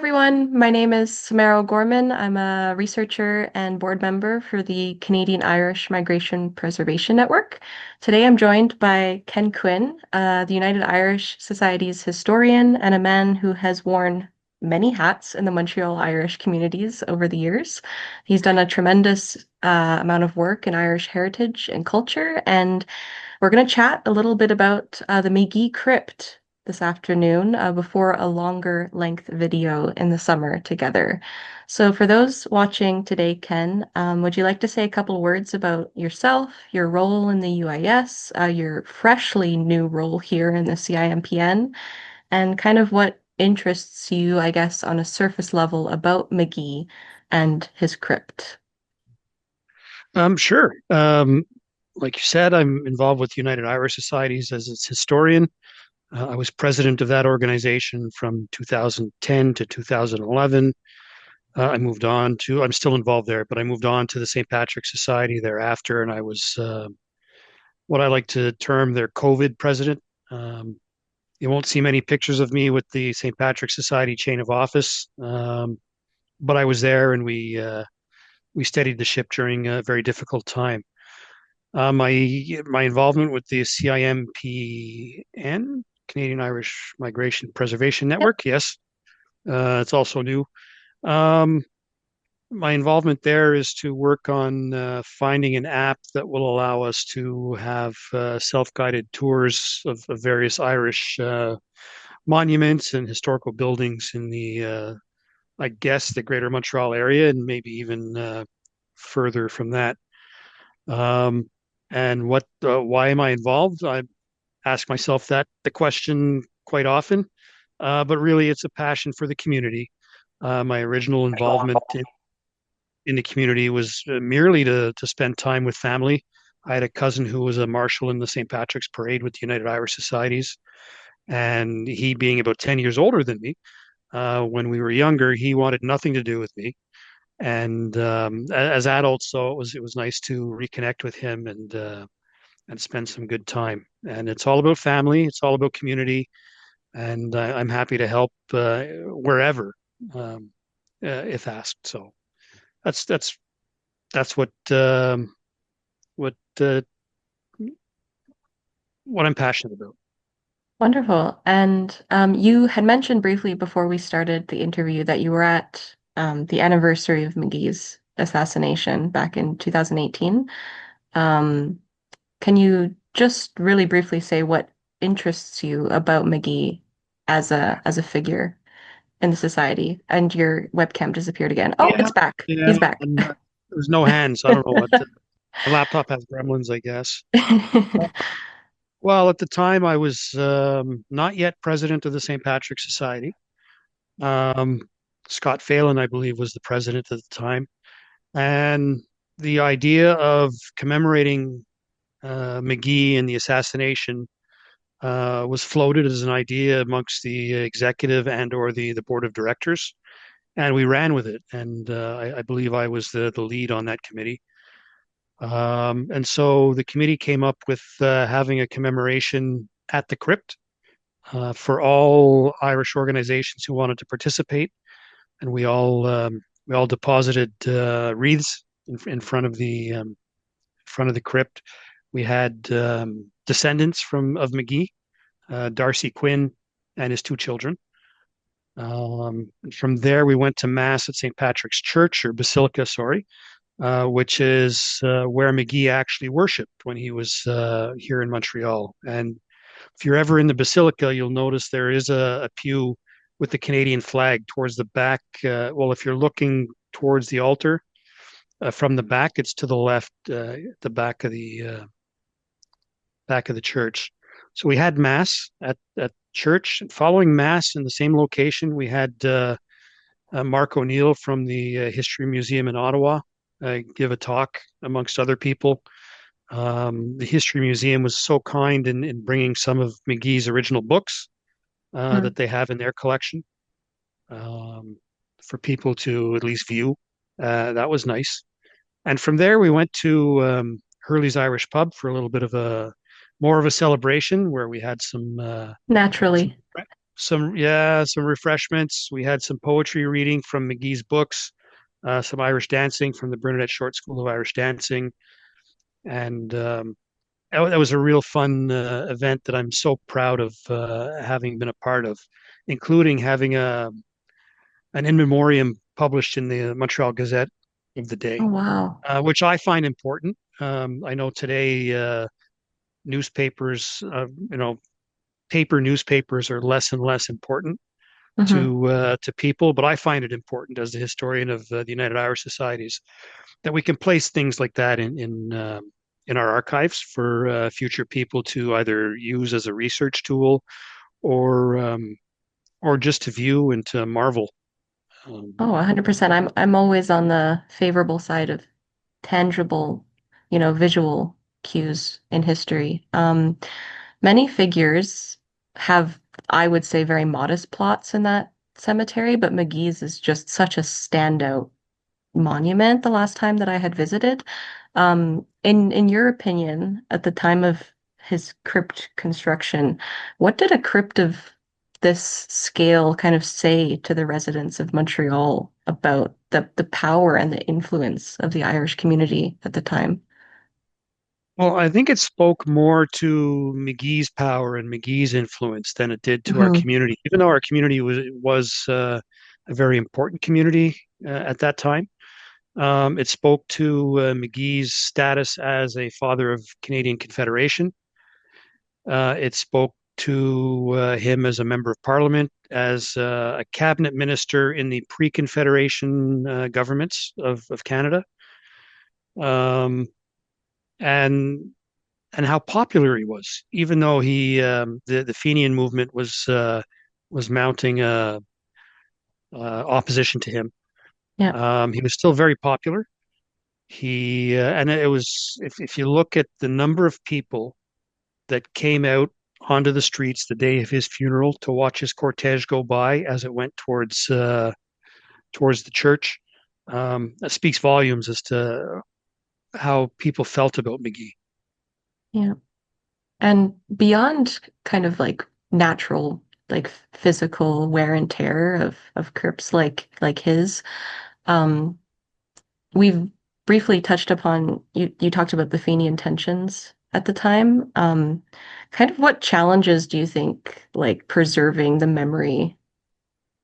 everyone. My name is Samara Gorman. I'm a researcher and board member for the Canadian Irish Migration Preservation Network. Today I'm joined by Ken Quinn, the United Irish Society's historian and a man who has worn many hats in the Montreal Irish communities over the years. He's done a tremendous amount of work in Irish heritage and culture, and we're going to chat a little bit about the McGee Crypt this afternoon before a longer length video in the summer together. So for those watching today, Ken, would you like to say a couple words about yourself, your role in the UIS, your freshly new role here in the CIMPN, and kind of what interests you, I guess, on a surface level about McGee and his crypt? Sure. Like you said, I'm involved with United Irish Societies as its historian. I was president of that organization from 2010 to 2011. I'm still involved there, but I moved on to the St. Patrick's Society thereafter, and I was what I like to term their COVID president. Um, you won't see many pictures of me with the St. Patrick's Society chain of office, but I was there, and we steadied the ship during a very difficult time. My involvement with the CIMPN, Canadian Irish Migration Preservation Yep. Network, yes, it's also new. Um, my involvement there is to work on finding an app that will allow us to have self-guided tours of various Irish monuments and historical buildings in I guess, the Greater Montreal area, and maybe even further from that. Um, and why am I involved? I ask myself the question quite often, but really it's a passion for the community. My original involvement in the community was merely to spend time with family. I had a cousin who was a marshal in the St. Patrick's Parade with the United Irish Societies, and he being about 10 years older than me, when we were younger, he wanted nothing to do with me. And as adults, so it was nice to reconnect with him and spend some good time. And it's all about family. It's all about community. And I'm happy to help wherever, um, if asked. So that's that's that's what what I'm passionate about. Wonderful. And you had mentioned briefly before we started the interview that you were at the anniversary of McGee's assassination back in 2018. Um, can you just really briefly say what interests you about McGee as a figure in the society? And your webcam disappeared again. Oh, Yeah, it's back. yeah. He's back. There's no hands. I don't know what the laptop has gremlins, I guess. Well, at the time, I was not yet president of the St. Patrick's Society. Um, Scott Phelan, I believe, was the president at the time. And the idea of commemorating McGee and the assassination was floated as an idea amongst the executive and or the board of directors, and we ran with it. And I believe I was the lead on that committee. And so the committee came up with having a commemoration at the crypt for all Irish organizations who wanted to participate, and we all deposited wreaths in front of the crypt. We had descendants from of McGee, D'Arcy Quinn and his two children. From there, we went to Mass at St. Patrick's Church, or Basilica, sorry, which is where McGee actually worshipped when he was here in Montreal. And if you're ever in the Basilica, you'll notice there is a pew with the Canadian flag towards the back. Well, if you're looking towards the altar from the back, it's to the left, the back of the church. So we had Mass at church. Following Mass in the same location, we had Mark O'Neill from the History Museum in Ottawa give a talk amongst other people. The History Museum was so kind in bringing some of McGee's original books Mm. that they have in their collection um, for people to at least view. That was nice. And from there, we went to Hurley's Irish Pub for a little bit of a more of a celebration where we had some Naturally. some refreshments. We had some poetry reading from McGee's books, some Irish dancing from the Bernadette Short School of Irish Dancing, and that was a real fun event that I'm so proud of having been a part of, including having an in memoriam published in the Montreal Gazette of the Oh, day, wow. which I find important. I know today newspapers, paper newspapers are less and less important Hmm. to people, but I find it important as the historian of the United Irish Societies that we can place things like that in our archives for future people to either use as a research tool or um, or just to view and to marvel. Um, Oh, 100%. I'm always on the favorable side of tangible, visual cues in history. Many figures have, I would say, very modest plots in that cemetery, but McGee's is just such a standout monument the last time that I had visited. In your opinion, at the time of his crypt construction, what did a crypt of this scale kind of say to the residents of Montreal about the power and the influence of the Irish community at the time? well, I think it spoke more to McGee's power and McGee's influence than it did to our Hmm. community, even though our community was a very important community at that time. It spoke to McGee's status as a father of Canadian Confederation. It spoke to him as a member of parliament, as a cabinet minister in the pre-Confederation governments of Canada, um, and and how popular he was, even though the Fenian movement was mounting opposition to him. Yeah. He was still very popular. And it was if you look at the number of people that came out onto the streets the day of his funeral to watch his cortege go by as it went towards the church. That speaks volumes as to how people felt about McGee. Yeah. And beyond kind of like natural, like physical wear and tear of crypts like his, um, we've briefly touched upon you talked about the Fenian tensions at the time. Kind of what challenges do you think like preserving the memory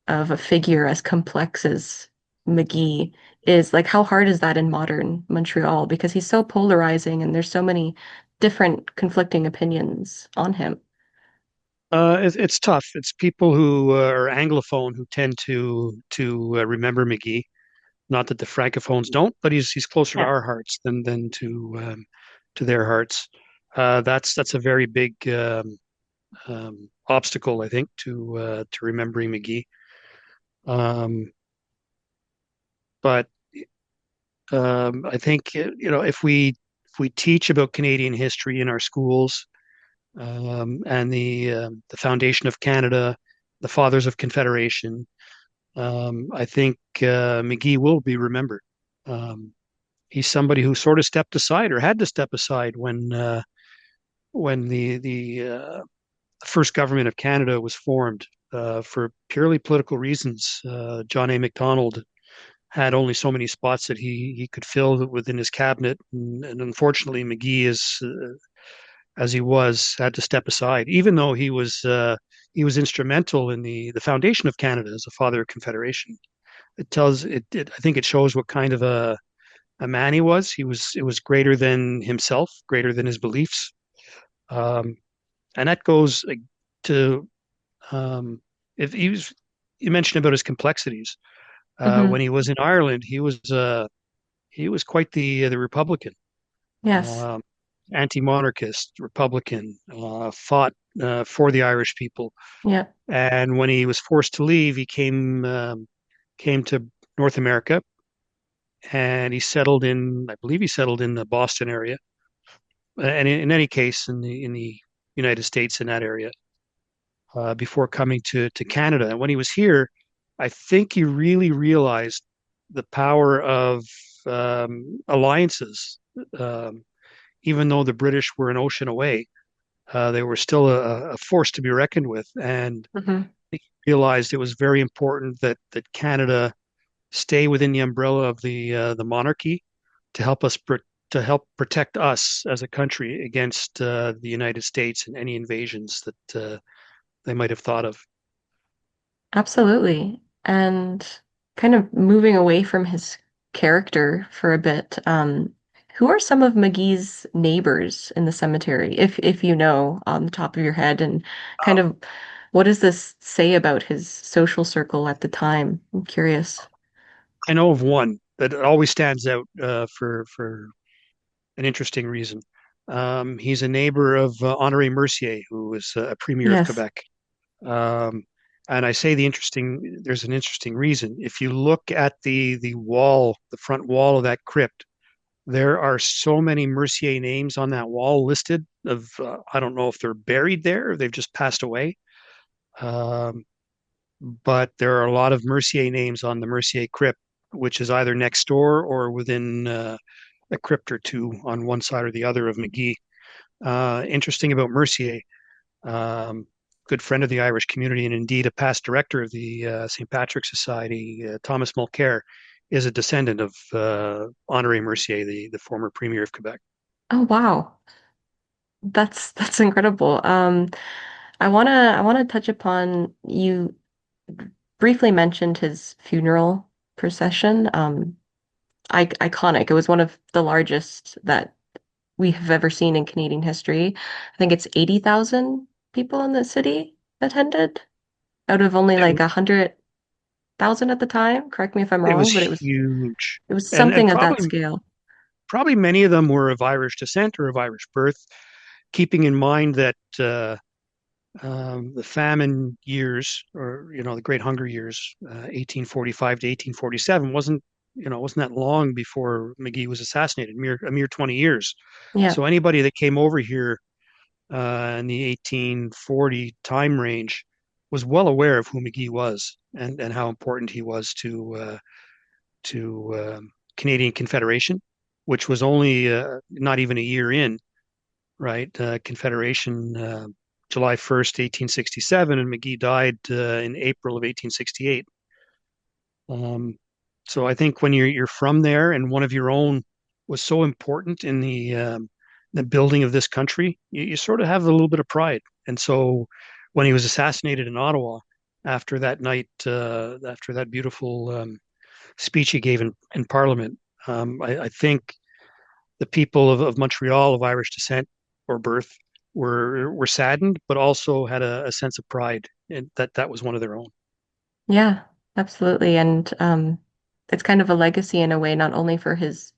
of a figure as complex as McGee is? Like how hard is that in modern Montreal? Because he's so polarizing and there's so many different conflicting opinions on him. It's tough. It's people who are Anglophone who tend to remember McGee. Not that the Francophones don't, but he's closer to Yeah. our hearts than to their hearts. That's a very big obstacle, I think, to remembering McGee. Um, but I think if we teach about Canadian history in our schools and the foundation of Canada, the Fathers of Confederation, I think McGee will be remembered. Um, he's somebody who sort of stepped aside or had to step aside when the first government of Canada was formed for purely political reasons. John A. Macdonald had only so many spots that he could fill within his cabinet, and unfortunately, McGee is as he was had to step aside, even though he was instrumental in the foundation of Canada as a father of Confederation. I think it shows what kind of a man he was. It was greater than himself, greater than his beliefs, um, and that goes to um, if he was. You mentioned about his complexities. Hmm. When he was in Ireland, he was quite the Republican, Yes. um, anti-monarchist Republican, fought for the Irish people. Yeah. And when he was forced to leave, he came to North America, and I believe he settled in the Boston area, and in any case, in the United States in that area, before coming to Canada. And when he was here, I think he really realized the power of alliances. Um, Even though the British were an ocean away, they were still a force to be reckoned with. And Hmm. realized it was very important that Canada stay within the umbrella of the monarchy to to help protect us as a country against the United States and any invasions that they might have thought of. Absolutely. And kind of moving away from his character for a bit, who are some of McGee's neighbors in the cemetery, if you know on the top of your head, and kind of what does this say about his social circle at the time? I'm curious. I know of one that always stands out for an interesting reason. He's a neighbor of Honoré Mercier, who was a premier of Yes. Quebec. Um, and I say there's an interesting reason. If you look at the wall, the front wall of that crypt, there are so many Mercier names on that wall listed of, I don't know if they're buried there or they've just passed away. Um, but there are a lot of Mercier names on the Mercier crypt, which is either next door or within a crypt or two on one side or the other of McGee. Interesting about Mercier, um, good friend of the Irish community and indeed a past director of the St. Patrick's Society, Thomas Mulcair, is a descendant of Honoré Mercier, the former premier of Quebec. Oh, wow. That's incredible. I wanna touch upon you briefly mentioned his funeral procession. Iconic. It was one of the largest that we have ever seen in Canadian history. I think it's 80,000 people in the city attended out of only like It, 100,000 at the time. Correct me if I'm it was wrong, but huge, it was and something of that scale. probably many of them were of Irish descent or of Irish birth, keeping in mind that the famine years, or the Great Hunger years, 1845 to 1847, wasn't that long before McGee was assassinated, a mere 20 years. Yeah. So anybody that came over here in the 1840 time range was well aware of who McGee was and how important he was to Canadian Confederation, which was only not even a year in, right? Confederation, July 1st, 1867, and McGee died in April of 1868. Um, so I think when you're from there and one of your own was so important in the building of this country, you sort of have a little bit of pride. And so when he was assassinated in Ottawa after that night, after that beautiful speech he gave in Parliament, I think the people of Montreal of Irish descent or birth were saddened, but also had a sense of pride in that was one of their own. Yeah, absolutely. And it's kind of a legacy in a way, not only for his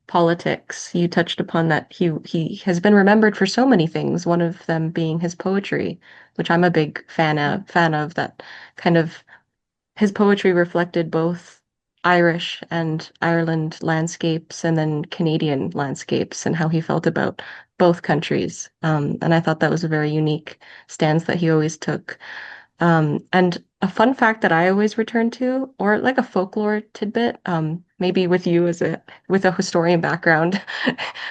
politics. You touched upon that he has been remembered for so many things, one of them being his poetry, which I'm a big fan of that kind of his poetry reflected both Irish and Ireland landscapes and then Canadian landscapes and how he felt about both countries. And I thought that was a very unique stance that he always took. And a fun fact that I always return to, or like a folklore tidbit, maybe with you as a historian background,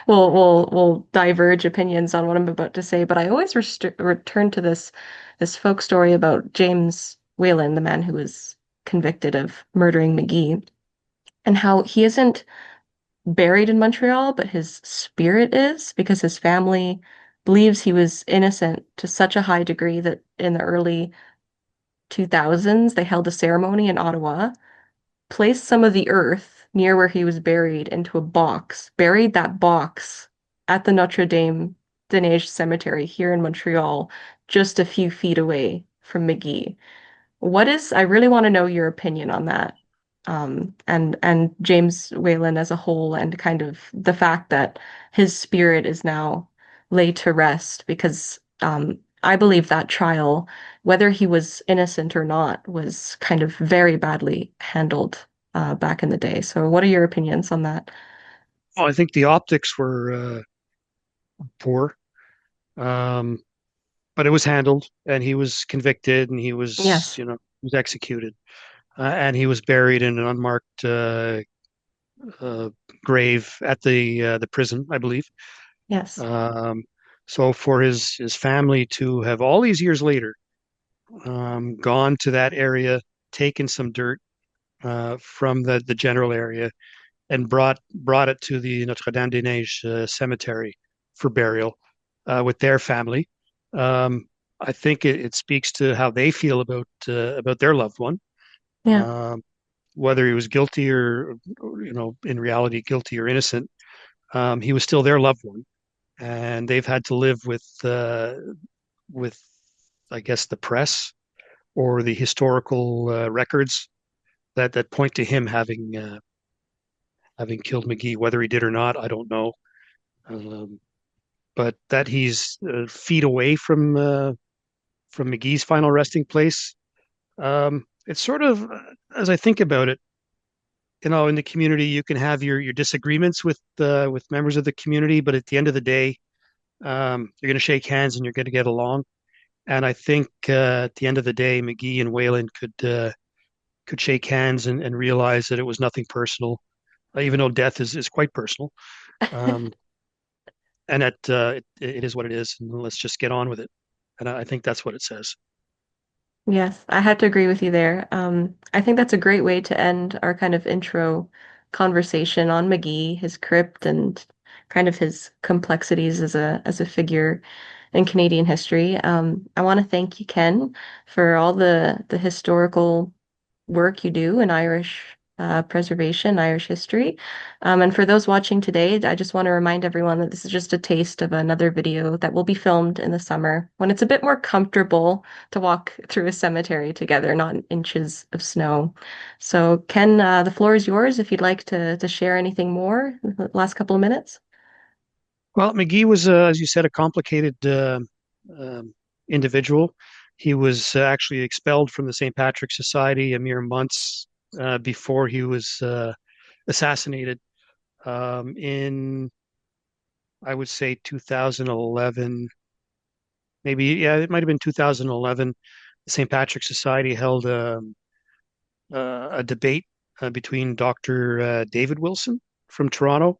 we'll diverge opinions on what I'm about to say, but I always return to this folk story about James Whalen, the man who was convicted of murdering McGee, and how he isn't buried in Montreal, but his spirit is because his family believes he was innocent to such a high degree that in the early 2000s, they held a ceremony in Ottawa, placed some of the earth near where he was buried into a box, buried that box at the Notre-Dame-des-Neiges Cemetery here in Montreal, just a few feet away from McGee. I really want to know your opinion on that. And James Whalen as a whole, and kind of the fact that his spirit is now laid to rest because I believe that trial, whether he was innocent or not, was kind of very badly handled back in the day. So, what are your opinions on that? Well, I think the optics were poor, um, but it was handled, and he was convicted, and Yes, he was executed, and he was buried in an unmarked uh, grave at the prison, I believe. yes, Um, so for his family to have all these years later gone to that area, taken some dirt from the general area, and brought it to the Notre-Dame-des-Neiges Cemetery for burial with their family. Um, I think it speaks to how they feel about their loved one, Yeah. um, whether he was guilty or in reality guilty or innocent. He was still their loved one, and they've had to live with I guess the press or the historical records that point to him having killed McGee. Whether he did or not, I don't know. Um, but that he's feet away from McGee's final resting place. It's sort of, as I think about it, in the community, you can have your disagreements with members of the community, but at the end of the day, you're going to shake hands and you're going to get along. And I think at the end of the day, McGee and Whalen could shake hands and realize that it was nothing personal, even though death is quite personal. Um, and that it is what it is, and let's just get on with it. And I think that's what it says. Yes, I had to agree with you there. I think that's a great way to end our kind of intro conversation on McGee, his crypt, and kind of his complexities as a figure in Canadian history. I want to thank you, Ken, for all the historical work you do in Irish preservation, Irish history. And for those watching today, I just want to remind everyone that this is just a taste of another video that will be filmed in the summer when it's a bit more comfortable to walk through a cemetery together, not in inches of snow. So, Ken, the floor is yours if you'd like to share anything more in the last couple of minutes. Well, McGee was, as you said, a complicated um, individual. He was actually expelled from the St. Patrick's Society a mere months before he was assassinated in, I would say, 2011. Maybe, yeah, it might have been 2011. The St. Patrick's Society held a debate between Dr. David Wilson from Toronto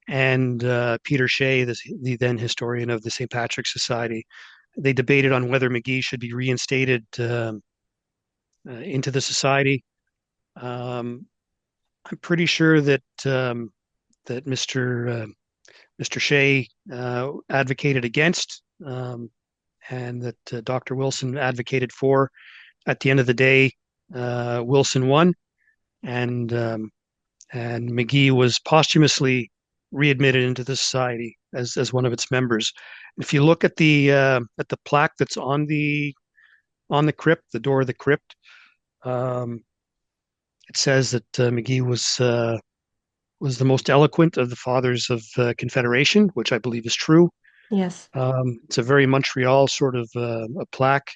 and Peter Shea, the then historian of the St. Patrick's Society. They debated on whether McGee should be reinstated into the society. Um, I'm pretty sure that Mr. Shea advocated against, and that Dr. Wilson advocated for. At the end of the day, Wilson won, and and McGee was posthumously readmitted into the society as one of its members. If you look at the plaque that's on the crypt, the door of the crypt, um, it says that McGee was the most eloquent of the fathers of Confederation, which I believe is true. Yes. It's a very Montreal sort of a plaque.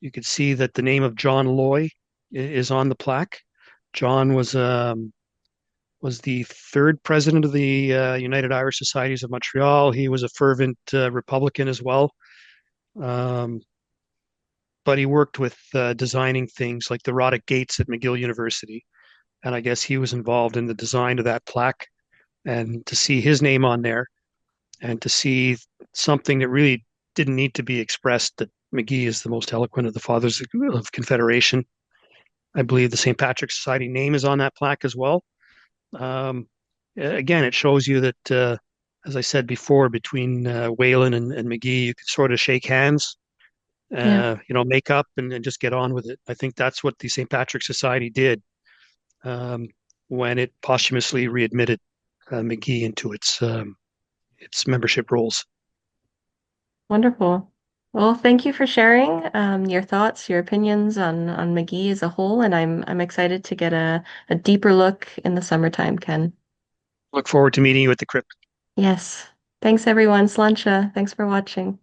You could see that the name of John Loy is on the plaque. John was the third president of the United Irish Societies of Montreal. He was a fervent Republican as well. Um, but he worked with designing things like the Rhotic Gates at McGill University. And I guess he was involved in the design of that plaque. And to see his name on there and to see something that really didn't need to be expressed, that McGee is the most eloquent of the fathers of Confederation. I believe the St. Patrick's Society name is on that plaque as well. Um, Again, it shows you that, as I said before, between Whalen and McGee, you could sort of shake hands, Yeah. make up and just get on with it. I think that's what the St. Patrick's Society did um, when it posthumously readmitted McGee into its membership roles. Wonderful. Well, thank you for sharing your thoughts, your opinions on McGee as a whole, and I'm excited to get a deeper look in the summertime, Ken. Look forward to meeting you at the crypt. Yes. Thanks, everyone. Sláinte. Thanks for watching.